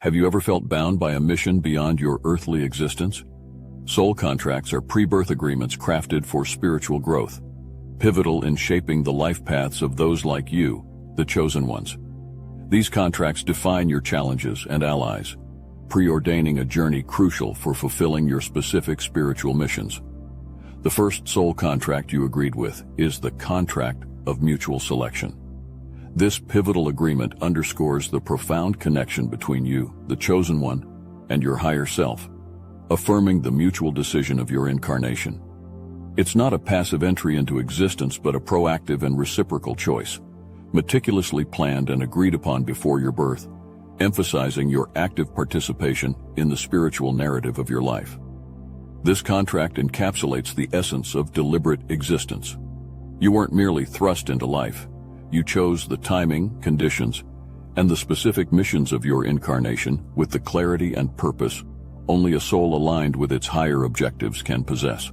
Have you ever felt bound by a mission beyond your earthly existence? Soul contracts are pre-birth agreements crafted for spiritual growth, pivotal in shaping the life paths of those like you, the chosen ones. These contracts define your challenges and allies, preordaining a journey crucial for fulfilling your specific spiritual missions. The first soul contract you agreed with is the contract of mutual selection. This pivotal agreement underscores the profound connection between you, the chosen one, and your higher self, affirming the mutual decision of your incarnation. It's not a passive entry into existence but a proactive and reciprocal choice, meticulously planned and agreed upon before your birth, emphasizing your active participation in the spiritual narrative of your life. This contract encapsulates the essence of deliberate existence. You weren't merely thrust into life. You chose the timing, conditions, and the specific missions of your incarnation with the clarity and purpose only a soul aligned with its higher objectives can possess.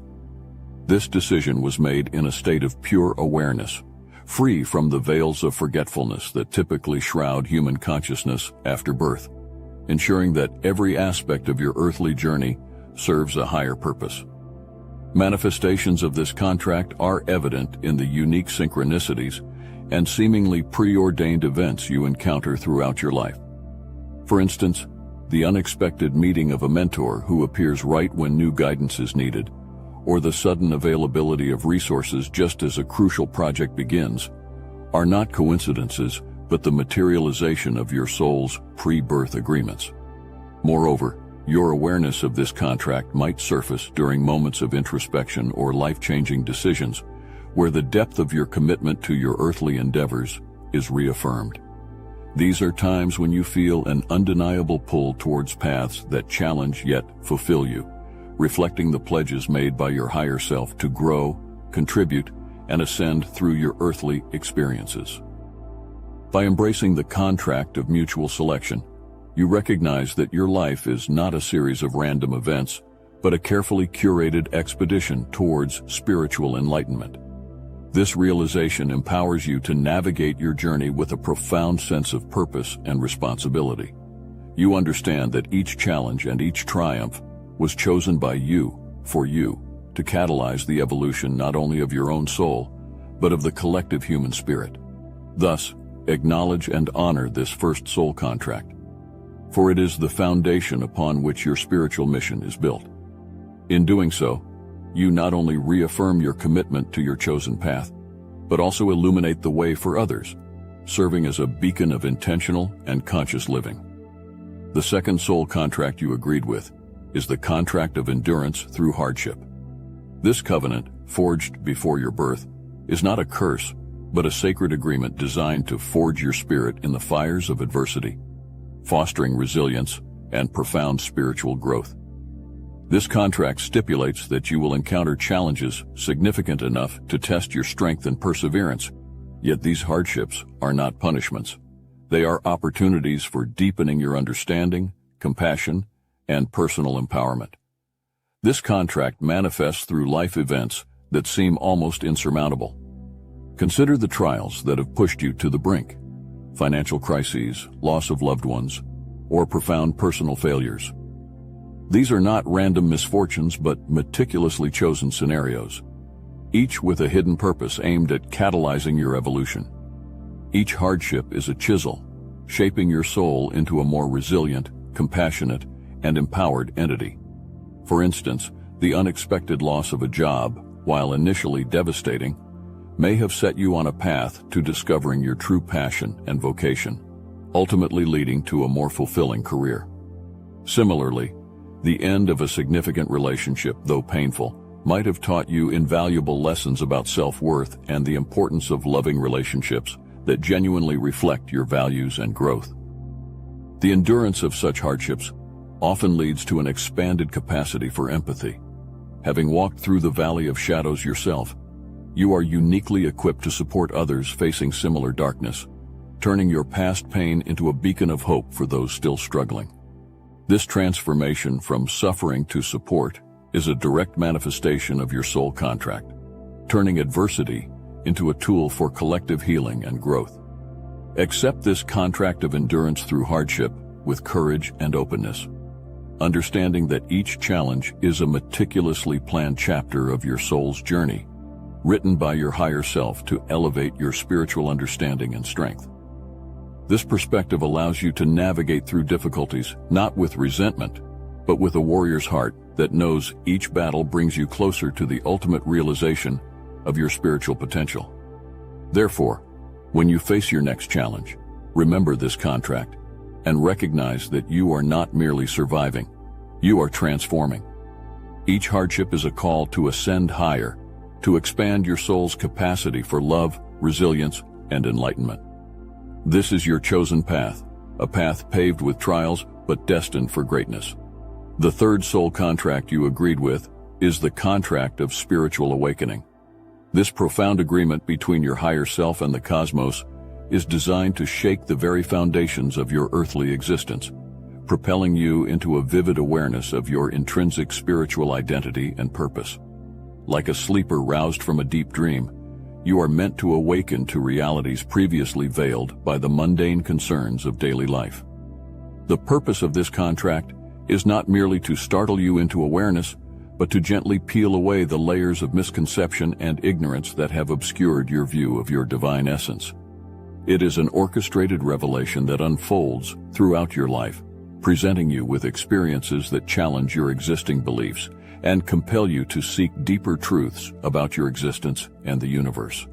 This decision was made in a state of pure awareness, free from the veils of forgetfulness that typically shroud human consciousness after birth, ensuring that every aspect of your earthly journey serves a higher purpose. Manifestations of this contract are evident in the unique synchronicities and seemingly preordained events you encounter throughout your life. For instance, the unexpected meeting of a mentor who appears right when new guidance is needed, or the sudden availability of resources just as a crucial project begins, are not coincidences but the materialization of your soul's pre-birth agreements. Moreover, your awareness of this contract might surface during moments of introspection or life-changing decisions where the depth of your commitment to your earthly endeavors is reaffirmed. These are times when you feel an undeniable pull towards paths that challenge yet fulfill you, reflecting the pledges made by your higher self to grow, contribute, and ascend through your earthly experiences. By embracing the contract of mutual selection, you recognize that your life is not a series of random events, but a carefully curated expedition towards spiritual enlightenment. This realization empowers you to navigate your journey with a profound sense of purpose and responsibility. You understand that each challenge and each triumph was chosen by you, for you, to catalyze the evolution not only of your own soul, but of the collective human spirit. Thus, acknowledge and honor this first soul contract, for it is the foundation upon which your spiritual mission is built. In doing so, you not only reaffirm your commitment to your chosen path, but also illuminate the way for others, serving as a beacon of intentional and conscious living. The second soul contract you agreed with is the contract of endurance through hardship. This covenant, forged before your birth, is not a curse, but a sacred agreement designed to forge your spirit in the fires of adversity, fostering resilience and profound spiritual growth. This contract stipulates that you will encounter challenges significant enough to test your strength and perseverance, yet these hardships are not punishments. They are opportunities for deepening your understanding, compassion, and personal empowerment. This contract manifests through life events that seem almost insurmountable. Consider the trials that have pushed you to the brink: financial crises, loss of loved ones, or profound personal failures. These are not random misfortunes but meticulously chosen scenarios, each with a hidden purpose aimed at catalyzing your evolution. Each hardship is a chisel, shaping your soul into a more resilient, compassionate, and empowered entity. For instance, the unexpected loss of a job, while initially devastating, may have set you on a path to discovering your true passion and vocation, ultimately leading to a more fulfilling career. Similarly, the end of a significant relationship, though painful, might have taught you invaluable lessons about self-worth and the importance of loving relationships that genuinely reflect your values and growth. The endurance of such hardships often leads to an expanded capacity for empathy. Having walked through the valley of shadows yourself, you are uniquely equipped to support others facing similar darkness, turning your past pain into a beacon of hope for those still struggling. This transformation from suffering to support is a direct manifestation of your soul contract, turning adversity into a tool for collective healing and growth. Accept this contract of endurance through hardship with courage and openness, understanding that each challenge is a meticulously planned chapter of your soul's journey, written by your higher self to elevate your spiritual understanding and strength. This perspective allows you to navigate through difficulties not with resentment, but with a warrior's heart that knows each battle brings you closer to the ultimate realization of your spiritual potential. Therefore, when you face your next challenge, remember this contract and recognize that you are not merely surviving, you are transforming. Each hardship is a call to ascend higher, to expand your soul's capacity for love, resilience, and enlightenment. This is your chosen path, a path paved with trials but destined for greatness. The third soul contract you agreed with is the contract of spiritual awakening. This profound agreement between your higher self and the cosmos is designed to shake the very foundations of your earthly existence, propelling you into a vivid awareness of your intrinsic spiritual identity and purpose. Like a sleeper roused from a deep dream, you are meant to awaken to realities previously veiled by the mundane concerns of daily life. The purpose of this contract is not merely to startle you into awareness, but to gently peel away the layers of misconception and ignorance that have obscured your view of your divine essence. It is an orchestrated revelation that unfolds throughout your life, presenting you with experiences that challenge your existing beliefs and compel you to seek deeper truths about your existence and the universe.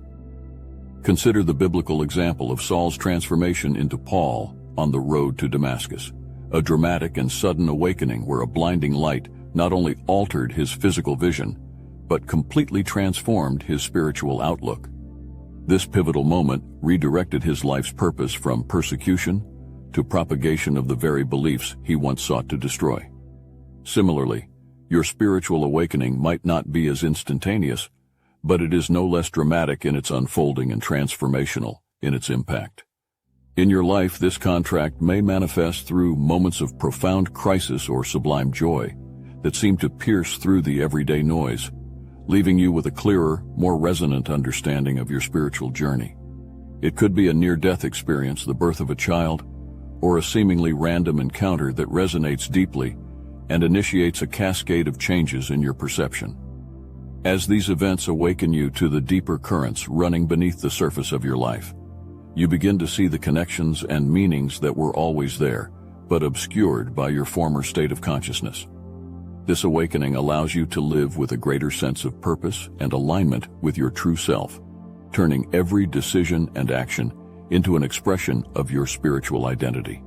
Consider the biblical example of Saul's transformation into Paul on the road to Damascus, a dramatic and sudden awakening where a blinding light not only altered his physical vision, but completely transformed his spiritual outlook. This pivotal moment redirected his life's purpose from persecution to propagation of the very beliefs he once sought to destroy. Similarly, your spiritual awakening might not be as instantaneous, but it is no less dramatic in its unfolding and transformational in its impact. In your life, this contract may manifest through moments of profound crisis or sublime joy that seem to pierce through the everyday noise, leaving you with a clearer, more resonant understanding of your spiritual journey. It could be a near-death experience, the birth of a child, or a seemingly random encounter that resonates deeply and initiates a cascade of changes in your perception. As these events awaken you to the deeper currents running beneath the surface of your life, you begin to see the connections and meanings that were always there, but obscured by your former state of consciousness. This awakening allows you to live with a greater sense of purpose and alignment with your true self, turning every decision and action into an expression of your spiritual identity.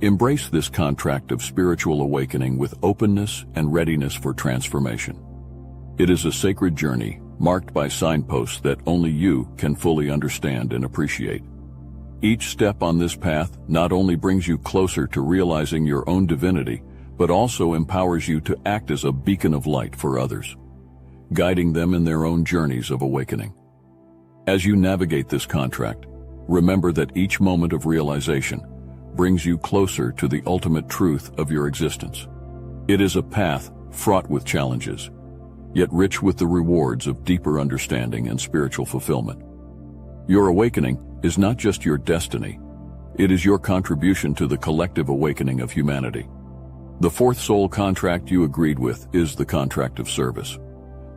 Embrace this contract of spiritual awakening with openness and readiness for transformation. It is a sacred journey marked by signposts that only you can fully understand and appreciate. Each step on this path not only brings you closer to realizing your own divinity, but also empowers you to act as a beacon of light for others, guiding them in their own journeys of awakening. As you navigate this contract, remember that each moment of realization brings you closer to the ultimate truth of your existence. It is a path fraught with challenges, yet rich with the rewards of deeper understanding and spiritual fulfillment. Your awakening is not just your destiny, it is your contribution to the collective awakening of humanity. The fourth soul contract you agreed with is the contract of service.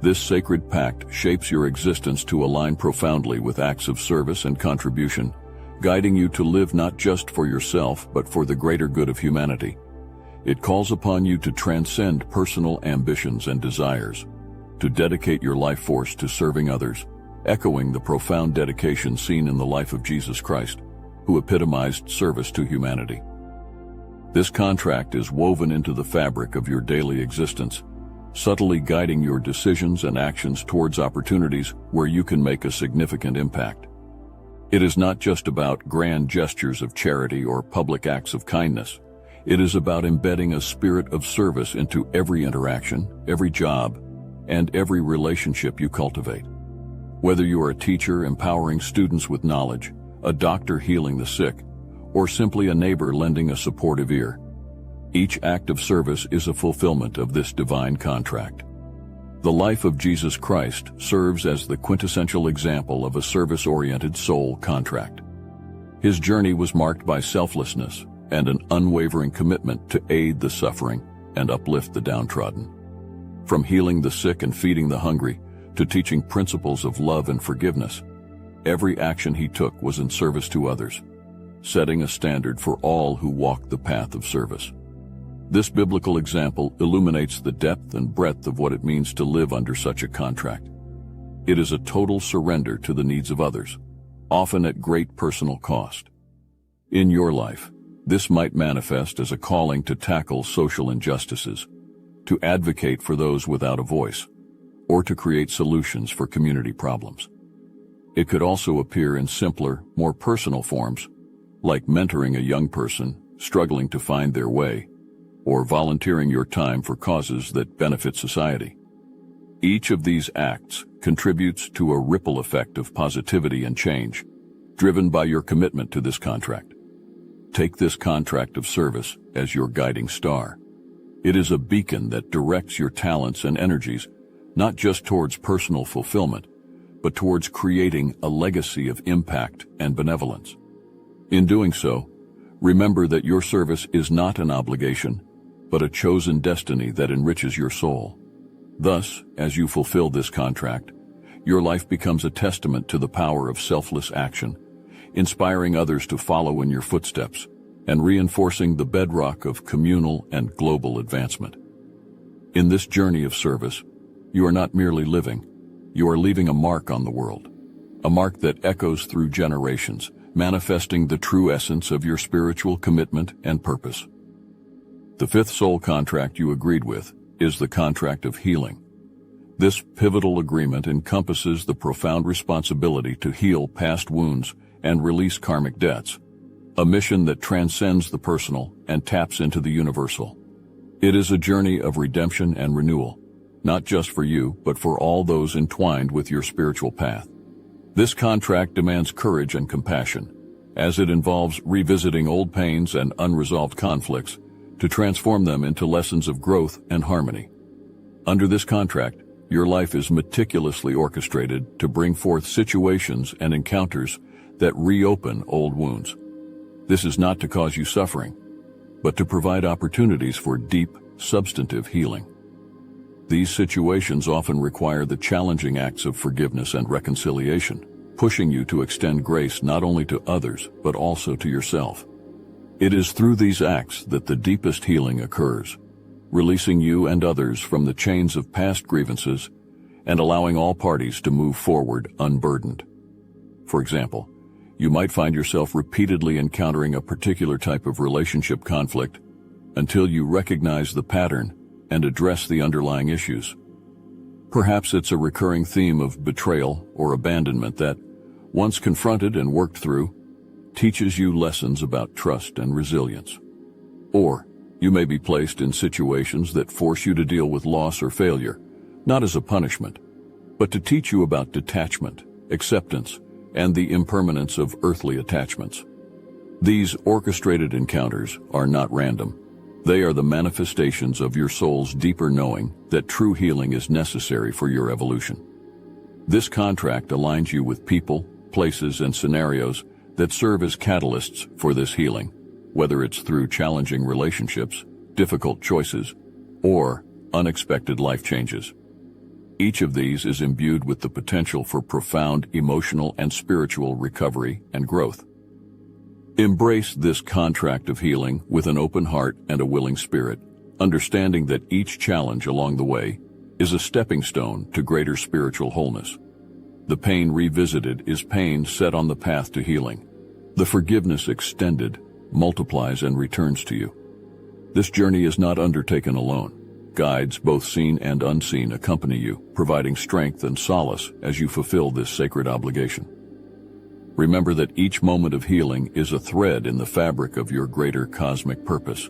This sacred pact shapes your existence to align profoundly with acts of service and contribution, guiding you to live not just for yourself but for the greater good of humanity. It calls upon you to transcend personal ambitions and desires, to dedicate your life force to serving others, echoing the profound dedication seen in the life of Jesus Christ, who epitomized service to humanity. This contract is woven into the fabric of your daily existence, subtly guiding your decisions and actions towards opportunities where you can make a significant impact. It is not just about grand gestures of charity or public acts of kindness. It is about embedding a spirit of service into every interaction, every job, and every relationship you cultivate. Whether you are a teacher empowering students with knowledge, a doctor healing the sick, or simply a neighbor lending a supportive ear, each act of service is a fulfillment of this divine contract. The life of Jesus Christ serves as the quintessential example of a service-oriented soul contract. His journey was marked by selflessness and an unwavering commitment to aid the suffering and uplift the downtrodden. From healing the sick and feeding the hungry to teaching principles of love and forgiveness, every action he took was in service to others, setting a standard for all who walk the path of service. This biblical example illuminates the depth and breadth of what it means to live under such a contract. It is a total surrender to the needs of others, often at great personal cost. In your life, this might manifest as a calling to tackle social injustices, to advocate for those without a voice, or to create solutions for community problems. It could also appear in simpler, more personal forms, like mentoring a young person struggling to find their way, or volunteering your time for causes that benefit society. Each of these acts contributes to a ripple effect of positivity and change, driven by your commitment to this contract. Take this contract of service as your guiding star. It is a beacon that directs your talents and energies not just towards personal fulfillment, but towards creating a legacy of impact and benevolence. In doing so, remember that your service is not an obligation, but a chosen destiny that enriches your soul. Thus, as you fulfill this contract, your life becomes a testament to the power of selfless action, inspiring others to follow in your footsteps, and reinforcing the bedrock of communal and global advancement. In this journey of service, you are not merely living, you are leaving a mark on the world, a mark that echoes through generations, manifesting the true essence of your spiritual commitment and purpose. The fifth soul contract you agreed with is the contract of healing. This pivotal agreement encompasses the profound responsibility to heal past wounds and release karmic debts, a mission that transcends the personal and taps into the universal. It is a journey of redemption and renewal, not just for you, but for all those entwined with your spiritual path. This contract demands courage and compassion, as it involves revisiting old pains and unresolved conflicts to transform them into lessons of growth and harmony. Under this contract, your life is meticulously orchestrated to bring forth situations and encounters that reopen old wounds. This is not to cause you suffering, but to provide opportunities for deep, substantive healing. These situations often require the challenging acts of forgiveness and reconciliation, pushing you to extend grace not only to others, but also to yourself. It is through these acts that the deepest healing occurs, releasing you and others from the chains of past grievances and allowing all parties to move forward unburdened. For example, you might find yourself repeatedly encountering a particular type of relationship conflict until you recognize the pattern and address the underlying issues. Perhaps it's a recurring theme of betrayal or abandonment that, once confronted and worked through, teaches you lessons about trust and resilience. Or you may be placed in situations that force you to deal with loss or failure, not as a punishment, but to teach you about detachment, acceptance, and the impermanence of earthly attachments. These orchestrated encounters are not random. They are the manifestations of your soul's deeper knowing that true healing is necessary for your evolution. This contract aligns you with people, places, and scenarios that serve as catalysts for this healing, whether it's through challenging relationships, difficult choices, or unexpected life changes. Each of these is imbued with the potential for profound emotional and spiritual recovery and growth. Embrace this contract of healing with an open heart and a willing spirit, understanding that each challenge along the way is a stepping stone to greater spiritual wholeness. The pain revisited is pain set on the path to healing. The forgiveness extended multiplies and returns to you. This journey is not undertaken alone. Guides, both seen and unseen, accompany you, providing strength and solace as you fulfill this sacred obligation. Remember that each moment of healing is a thread in the fabric of your greater cosmic purpose.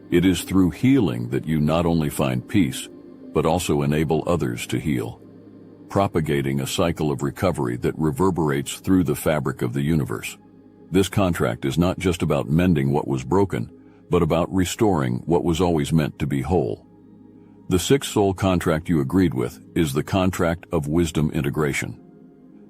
It is through healing that you not only find peace, but also enable others to heal, propagating a cycle of recovery that reverberates through the fabric of the universe. This contract is not just about mending what was broken, but about restoring what was always meant to be whole. The sixth soul contract you agreed with is the contract of wisdom integration.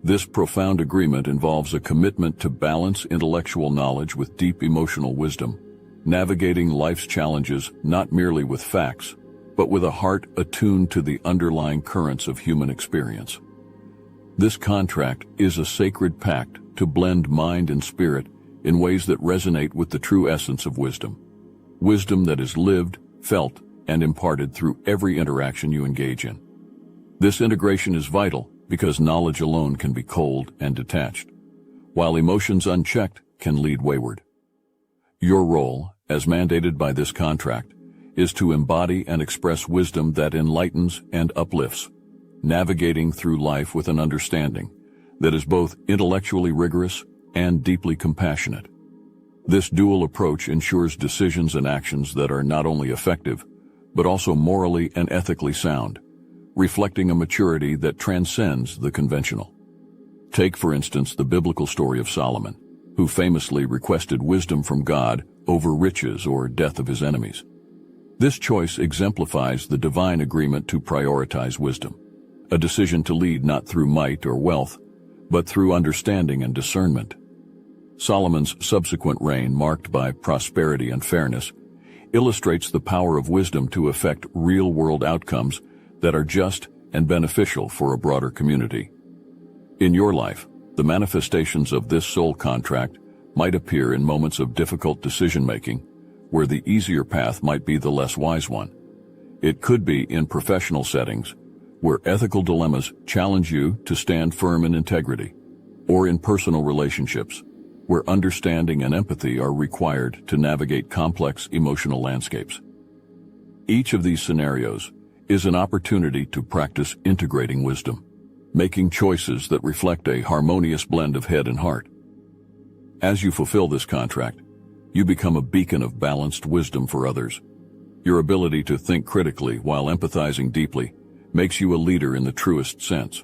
This profound agreement involves a commitment to balance intellectual knowledge with deep emotional wisdom, navigating life's challenges not merely with facts, but with a heart attuned to the underlying currents of human experience. This contract is a sacred pact to blend mind and spirit in ways that resonate with the true essence of wisdom. Wisdom that is lived, felt, and imparted through every interaction you engage in. This integration is vital because knowledge alone can be cold and detached, while emotions unchecked can lead wayward. Your role, as mandated by this contract, is to embody and express wisdom that enlightens and uplifts, navigating through life with an understanding that is both intellectually rigorous and deeply compassionate. This dual approach ensures decisions and actions that are not only effective, but also morally and ethically sound, reflecting a maturity that transcends the conventional. Take, for instance, the biblical story of Solomon, who famously requested wisdom from God over riches or death of his enemies. This choice exemplifies the divine agreement to prioritize wisdom, a decision to lead not through might or wealth, but through understanding and discernment. Solomon's subsequent reign, marked by prosperity and fairness, illustrates the power of wisdom to affect real-world outcomes that are just and beneficial for a broader community. In your life, the manifestations of this soul contract might appear in moments of difficult decision-making, where the easier path might be the less wise one. It could be in professional settings, where ethical dilemmas challenge you to stand firm in integrity, or in personal relationships, where understanding and empathy are required to navigate complex emotional landscapes. Each of these scenarios is an opportunity to practice integrating wisdom, making choices that reflect a harmonious blend of head and heart. As you fulfill this contract, you become a beacon of balanced wisdom for others. Your ability to think critically while empathizing deeply makes you a leader in the truest sense,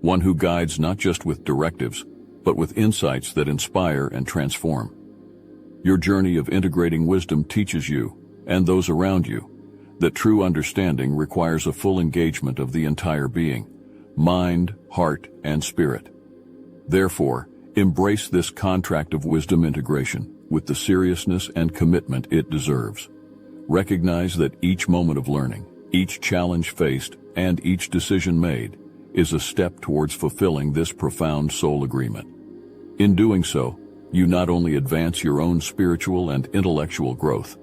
one who guides not just with directives, but with insights that inspire and transform. Your journey of integrating wisdom teaches you, and those around you, that true understanding requires a full engagement of the entire being, mind, heart, and spirit. Therefore, embrace this contract of wisdom integration with the seriousness and commitment it deserves. Recognize that each moment of learning, each challenge faced, and each decision made is a step towards fulfilling this profound soul agreement. In doing so, you not only advance your own spiritual and intellectual growth,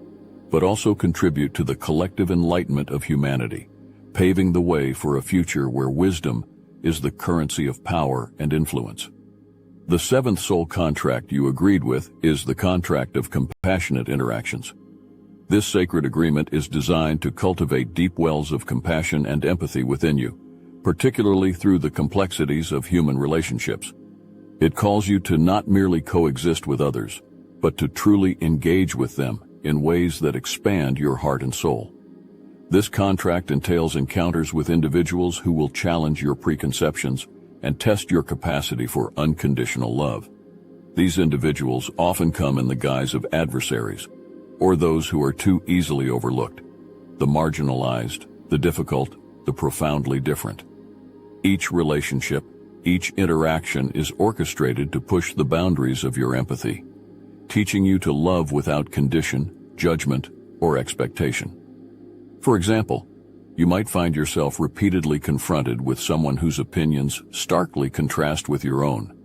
but also contribute to the collective enlightenment of humanity, paving the way for a future where wisdom is the currency of power and influence. The seventh soul contract you agreed with is the contract of compassionate interactions. This sacred agreement is designed to cultivate deep wells of compassion and empathy within you, particularly through the complexities of human relationships. It calls you to not merely coexist with others, but to truly engage with them in ways that expand your heart and soul. This contract entails encounters with individuals who will challenge your preconceptions and test your capacity for unconditional love. These individuals often come in the guise of adversaries, or those who are too easily overlooked, the marginalized, the difficult, the profoundly different. Each relationship, each interaction is orchestrated to push the boundaries of your empathy, teaching you to love without condition, judgment, or expectation. For example, you might find yourself repeatedly confronted with someone whose opinions starkly contrast with your own.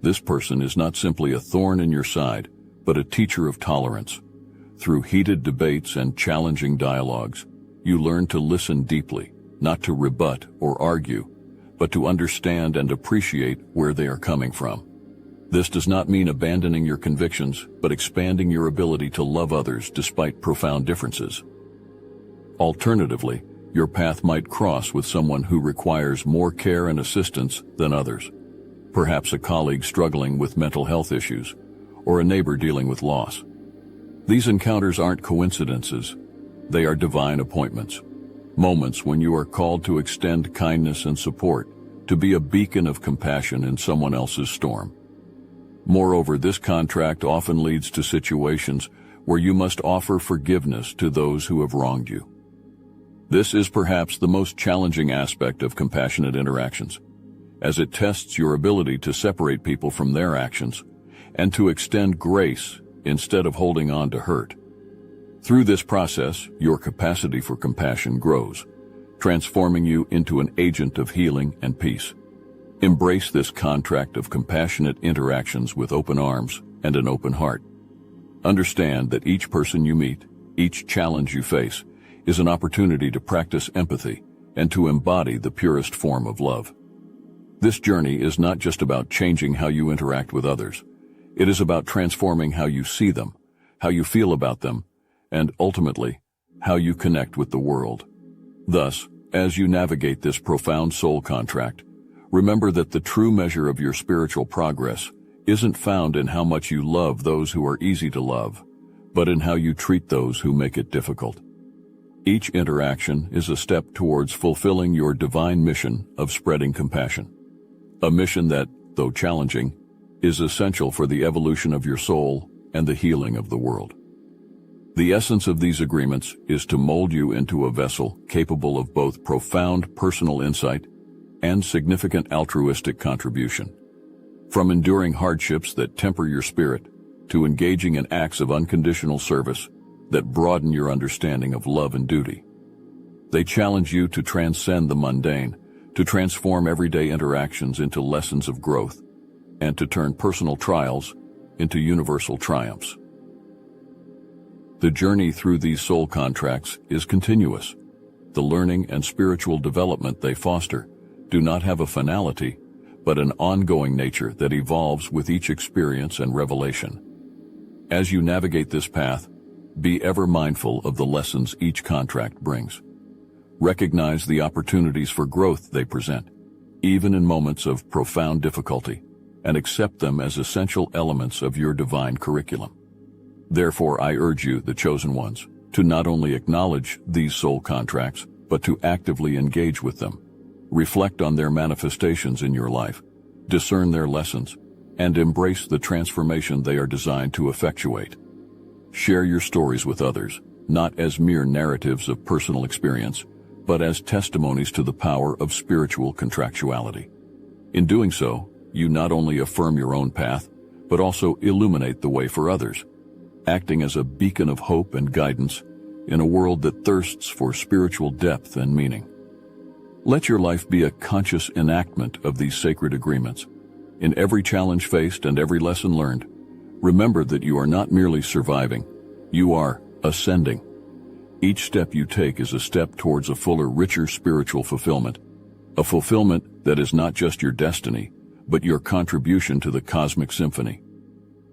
This person is not simply a thorn in your side, but a teacher of tolerance. Through heated debates and challenging dialogues, you learn to listen deeply, not to rebut or argue, but to understand and appreciate where they are coming from. This does not mean abandoning your convictions, but expanding your ability to love others despite profound differences. Alternatively, your path might cross with someone who requires more care and assistance than others. Perhaps a colleague struggling with mental health issues, or a neighbor dealing with loss. These encounters aren't coincidences. They are divine appointments. Moments when you are called to extend kindness and support, to be a beacon of compassion in someone else's storm. Moreover, this contract often leads to situations where you must offer forgiveness to those who have wronged you. This is perhaps the most challenging aspect of compassionate interactions, as it tests your ability to separate people from their actions and to extend grace instead of holding on to hurt. Through this process, your capacity for compassion grows, transforming you into an agent of healing and peace. Embrace this contract of compassionate interactions with open arms and an open heart. Understand that each person you meet, each challenge you face, is an opportunity to practice empathy and to embody the purest form of love. This journey is not just about changing how you interact with others. It is about transforming how you see them, how you feel about them, and ultimately, how you connect with the world. Thus, as you navigate this profound soul contract, remember that the true measure of your spiritual progress isn't found in how much you love those who are easy to love, but in how you treat those who make it difficult. Each interaction is a step towards fulfilling your divine mission of spreading compassion. A mission that, though challenging, is essential for the evolution of your soul and the healing of the world. The essence of these agreements is to mold you into a vessel capable of both profound personal insight and significant altruistic contribution. From enduring hardships that temper your spirit to engaging in acts of unconditional service that broaden your understanding of love and duty. They challenge you to transcend the mundane, to transform everyday interactions into lessons of growth, and to turn personal trials into universal triumphs. The journey through these soul contracts is continuous. The learning and spiritual development they foster do not have a finality, but an ongoing nature that evolves with each experience and revelation. As you navigate this path, be ever mindful of the lessons each contract brings. Recognize the opportunities for growth they present, even in moments of profound difficulty, and accept them as essential elements of your divine curriculum. Therefore, I urge you, the chosen ones, to not only acknowledge these soul contracts, but to actively engage with them. Reflect on their manifestations in your life, discern their lessons, and embrace the transformation they are designed to effectuate. Share your stories with others, not as mere narratives of personal experience, but as testimonies to the power of spiritual contractuality. In doing so, you not only affirm your own path, but also illuminate the way for others, acting as a beacon of hope and guidance in a world that thirsts for spiritual depth and meaning. Let your life be a conscious enactment of these sacred agreements. In every challenge faced and every lesson learned, remember that you are not merely surviving, you are ascending. Each step you take is a step towards a fuller, richer spiritual fulfillment, a fulfillment that is not just your destiny, but your contribution to the cosmic symphony.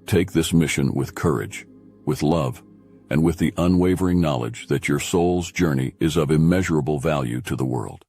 Take this mission with courage, with love, and with the unwavering knowledge that your soul's journey is of immeasurable value to the world.